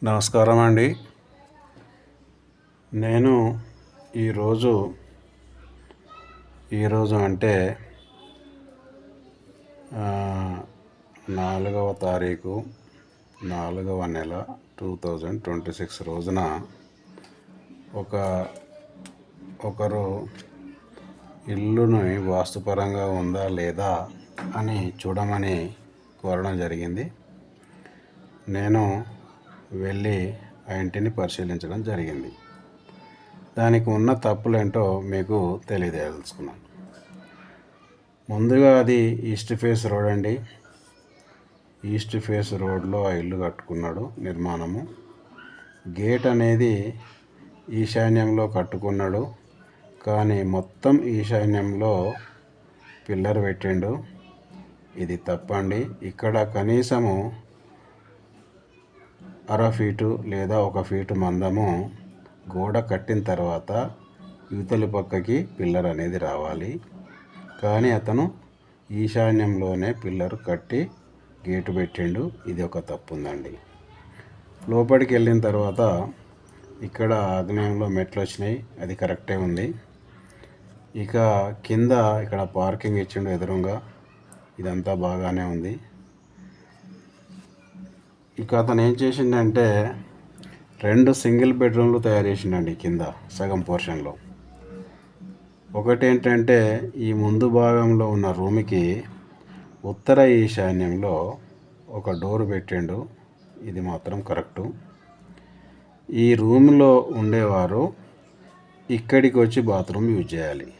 నమస్కారం అండి. నేను ఈరోజు అంటే 4వ తారీఖు 4వ నెల 2026 రోజున ఒకరు ఇల్లుని వాస్తుపరంగా ఉందా లేదా అని చూడమని కోరడం జరిగింది. నేను వెళ్ళి ఆ ఇంటిని పరిశీలించడం జరిగింది. దానికి ఉన్న తప్పులేంటో మీకు తెలియదలుచుకున్నాను. ముందుగా అది ఈస్ట్ ఫేస్ రోడ్ అండి. ఈస్ట్ ఫేస్ రోడ్లో ఆ ఇల్లు కట్టుకున్నాడు. నిర్మాణము గేట్ అనేది ఈశాన్యంలో కట్టుకున్నాడు, కానీ మొత్తం ఈశాన్యంలో పిల్లర్ పెట్టిండు. ఇది తప్పండి. ఇక్కడ కనీసము 1/2 ఫీటు లేదా 1 ఫీటు మందము గోడ కట్టిన తర్వాత యువతలి పక్కకి పిల్లర్ అనేది రావాలి. కానీ అతను ఈశాన్యంలోనే పిల్లర్ కట్టి గేటు పెట్టిండు. ఇది ఒక తప్పు ఉందండి. లోపలికి వెళ్ళిన తర్వాత ఇక్కడ ఆగ్నేయంలో మెట్లు వచ్చినాయి, అది కరెక్టే ఉంది. ఇక కింద ఇక్కడ పార్కింగ్ ఇచ్చిండు ఎదురుగా, ఇదంతా బాగానే ఉంది. ఇక అతను ఏం చేసిండంటే 2 సింగిల్ బెడ్రూమ్లు తయారు చేసిండండి కింద సగం పోర్షన్లో. ఒకటి ఏంటంటే ఈ ముందు భాగంలో ఉన్న రూమ్కి ఉత్తర ఈశాన్యంలో ఒక డోర్ పెట్టిండు. ఇది మాత్రం కరెక్టు. ఈ రూమ్లో ఉండేవారు ఇక్కడికి వచ్చి బాత్రూమ్ యూజ్ చేయాలి.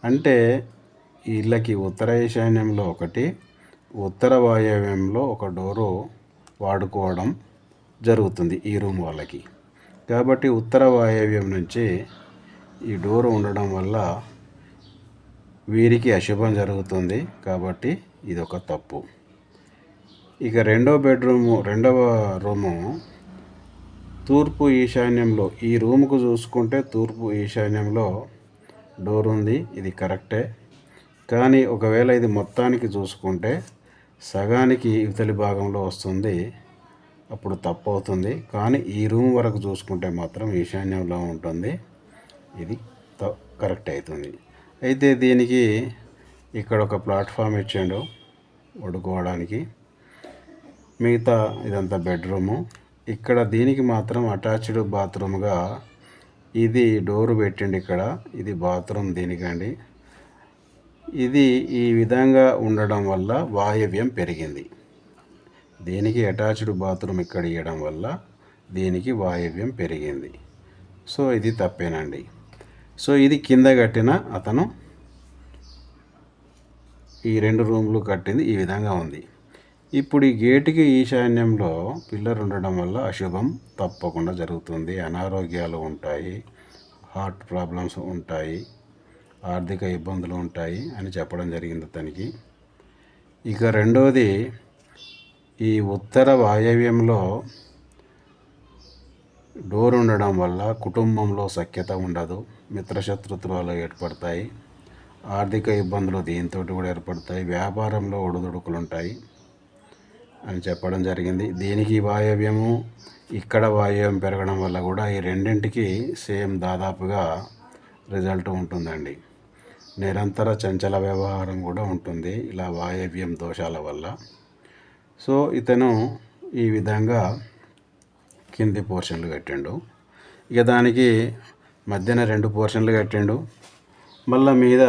అంటే ఇళ్ళకి ఉత్తర ఈశాన్యంలో ఒకటి, ఉత్తర వాయవ్యంలో ఒక డోరు వాడుకోవడం జరుగుతుంది ఈ రూమ్ వాళ్ళకి. కాబట్టి ఉత్తర వాయవ్యం నుంచి ఈ డోర్ ఉండడం వల్ల వీరికి అశుభం జరుగుతుంది. కాబట్టి ఇది ఒక తప్పు. ఇక రెండవ రూము తూర్పు ఈశాన్యంలో, ఈ రూముకు చూసుకుంటే తూర్పు ఈశాన్యంలో డోర్ ఉంది. ఇది కరెక్టే. కానీ ఒకవేళ ఇది మొత్తానికి చూసుకుంటే సగానికి ఇవతలి భాగంలో వస్తుంది, అప్పుడు తప్పు అవుతుంది. కానీ ఈ రూమ్ వరకు చూసుకుంటే మాత్రం ఈశాన్యంలో ఉంటుంది, ఇది కరెక్ట్ అవుతుంది. అయితే దీనికి ఇక్కడ ఒక ప్లాట్ఫామ్ ఇచ్చాడు పడుకోవడానికి. మిగతా ఇదంతా బెడ్రూము. ఇక్కడ దీనికి మాత్రం అటాచ్డ్ బాత్రూమ్గా ఇది డోరు పెట్టిండి. ఇక్కడ ఇది బాత్రూమ్ దీనికండి. ఇది ఈ విధంగా ఉండడం వల్ల వాయవ్యం పెరిగింది. దీనికి అటాచ్డ్ బాత్రూమ్ ఇక్కడ ఇవ్వడం వల్ల దీనికి వాయవ్యం పెరిగింది. సో ఇది తప్పేనండి. సో ఇది కింద కట్టిన అతను ఈ 2 రూమ్లు కట్టింది ఈ విధంగా ఉంది. ఇప్పుడు ఈ గేటుకి ఈశాన్యంలో పిల్లర్ ఉండడం వల్ల అశుభం తప్పకుండా జరుగుతుంది. అనారోగ్యాలు ఉంటాయి, హార్ట్ ప్రాబ్లమ్స్ ఉంటాయి, ఆర్థిక ఇబ్బందులు ఉంటాయి అని చెప్పడం జరిగింది అతనికి. ఇక రెండవది, ఈ ఉత్తర వాయవ్యంలో డోర్ ఉండడం వల్ల కుటుంబంలో సఖ్యత ఉండదు, మిత్రశత్రుత్వాలు ఏర్పడతాయి, ఆర్థిక ఇబ్బందులు దీంతో కూడా ఏర్పడతాయి, వ్యాపారంలో ఒడిదుడుకులు ఉంటాయి అని చెప్పడం జరిగింది. దీనికి వాయవ్యము, ఇక్కడ వాయవ్యం పెరగడం వల్ల కూడా ఈ రెండింటికి సేమ్ దాదాపుగా రిజల్ట్ ఉంటుందండి. నిరంతర చంచల వ్యవహారం కూడా ఉంటుంది ఇలా వాయవ్యం దోషాల వల్ల. సో ఇతను ఈ విధంగా కింది పోర్షన్లు కట్టిండు. ఇక దానికి మధ్యన 2 పోర్షన్లు కట్టిండు. మళ్ళీ మీద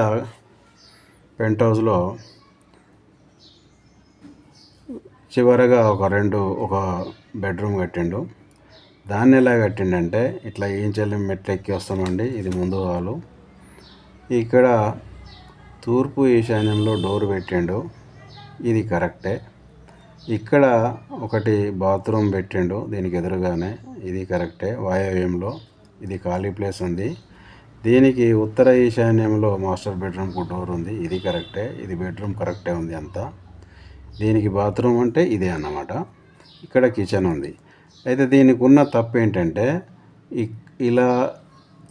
పెంట్ హౌస్లో చివరగా ఒక బెడ్రూమ్ కట్టిండు. దాన్ని ఎలా కట్టిండంటే ఇట్లా ఈంచెల్లి మెట్లు ఎక్కి వస్తామండి. ఇది ముందు హాలు. ఇక్కడ తూర్పు ఈశాన్యంలో డోర్ పెట్టిండు, ఇది కరెక్టే. ఇక్కడ ఒకటి బాత్రూమ్ పెట్టిండు దీనికి ఎదురుగానే, ఇది కరెక్టే. వాయవ్యంలో ఇది ఖాళీ ప్లేస్ ఉంది. దీనికి ఉత్తర ఈశాన్యంలో మాస్టర్ బెడ్రూమ్కు డోర్ ఉంది, ఇది కరెక్టే. ఇది బెడ్రూమ్ కరెక్టే ఉంది అంతా. దీనికి బాత్రూమ్ అంటే ఇదే అన్నమాట. ఇక్కడ కిచెన్ ఉంది. అయితే దీనికి ఉన్న తప్పు ఏంటంటే ఇలా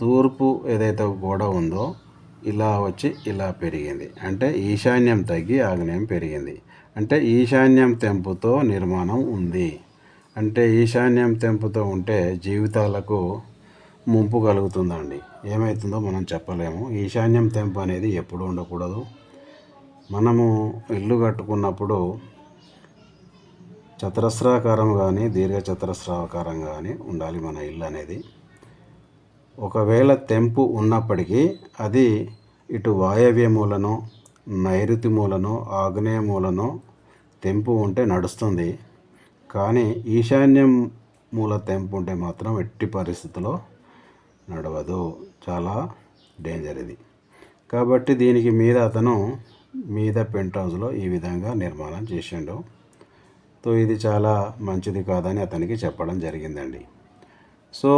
తూర్పు ఏదైతే గోడ ఉందో ఇలా వచ్చి ఇలా పెరిగింది. అంటే ఈశాన్యం తగ్గి ఆగ్నేయం పెరిగింది. అంటే ఈశాన్యం తెంపుతో నిర్మాణం ఉంది. అంటే ఈశాన్యం తెంపుతో ఉంటే జీవితాలకు ముంపు కలుగుతుందండి. ఏమవుతుందో మనం చెప్పలేము. ఈశాన్యం తెంపు అనేది ఎప్పుడు ఉండకూడదు. మనము ఇల్లు కట్టుకున్నప్పుడు చతురస్రాకారం కానీ దీర్ఘచతురస్రాకారం కానీ ఉండాలి మన ఇల్లు అనేది. ఒకవేళ తెంపు ఉన్నప్పటికీ అది ఇటు వాయవ్య మూలనో, నైరుతి మూలనో, ఆగ్నేయ మూలనో తెంపు ఉంటే నడుస్తుంది. కానీ ఈశాన్యం మూల తెంపు ఉంటే మాత్రం ఎట్టి పరిస్థితుల్లో నడవదు. చాలా డేంజర్ ఇది. కాబట్టి దీనికి అతను పెంట్ హౌస్లో ఈ విధంగా నిర్మాణం చేసిండు. ఇది చాలా మంచిది కాదని అతనికి చెప్పడం జరిగిందండి. సో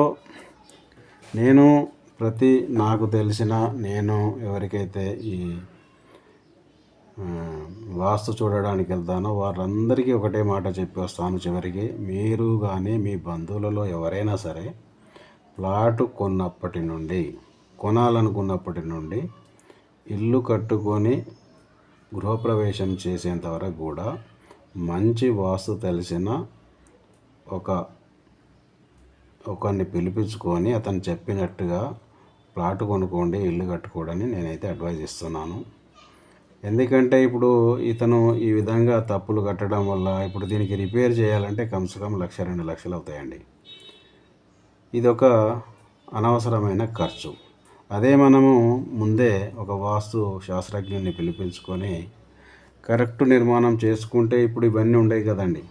నేను నాకు తెలిసిన నేను ఎవరికైతే ఈ వాస్తు చూడడానికి వెళ్తానో వారందరికీ ఒకటే మాట చెప్పి వస్తాను చివరికి. మీరు కానీ మీ బంధువులలో ఎవరైనా సరే ప్లాటు కొనాలనుకున్నప్పటి నుండి ఇల్లు కట్టుకొని గృహప్రవేశం చేసేంత వరకు కూడా మంచి వాస్తు తెలిసిన ఒకరిని పిలిపించుకొని అతను చెప్పినట్టుగా ప్లాట్ కొనుక్కోండి, ఇల్లు కట్టుకోవడని నేనైతే అడ్వైజ్ ఇస్తున్నాను. ఎందుకంటే ఇప్పుడు ఇతను ఈ విధంగా తప్పులు కట్టడం వల్ల ఇప్పుడు దీనికి రిపేర్ చేయాలంటే కమ్సకం 1-2 లక్షలు అవుతాయండి. ఇదొక అనవసరమైన ఖర్చు. అదే మనము ముందే ఒక వాస్తు శాస్త్రజ్ఞుని పిలిపించుకొని కరెక్ట్ నిర్మాణం చేసుకుంటే ఇప్పుడు ఇవన్నీ ఉండవు కదండి.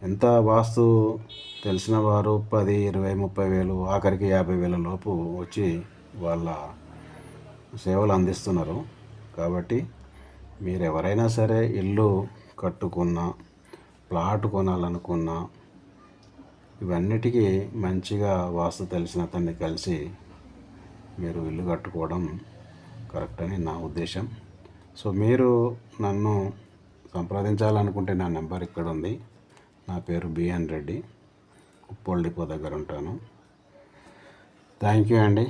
ఎంత వాస్తు తెలిసిన వారు 10, 20, 30 వేలు ఆఖరికి 50,000 లోపు వచ్చి వాళ్ళ సేవలు అందిస్తున్నారు. కాబట్టి మీరు ఎవరైనా సరే ఇల్లు కట్టుకున్నా, ప్లాట్ కొనాలనుకున్నా ఇవన్నిటికీ మంచిగా వాస్తు తెలిసిన అతన్ని కలిసి మీరు ఇల్లు కట్టుకోవడం కరెక్ట్ అని నా ఉద్దేశం. సో మీరు నన్ను సంప్రదించాలనుకుంటే నా నెంబర్ ఇక్కడ ఉంది. నా పేరు బిఎన్ రెడ్డి, ఉప్పల్ డిపో దగ్గర ఉంటాను. థ్యాంక్ యూ అండి.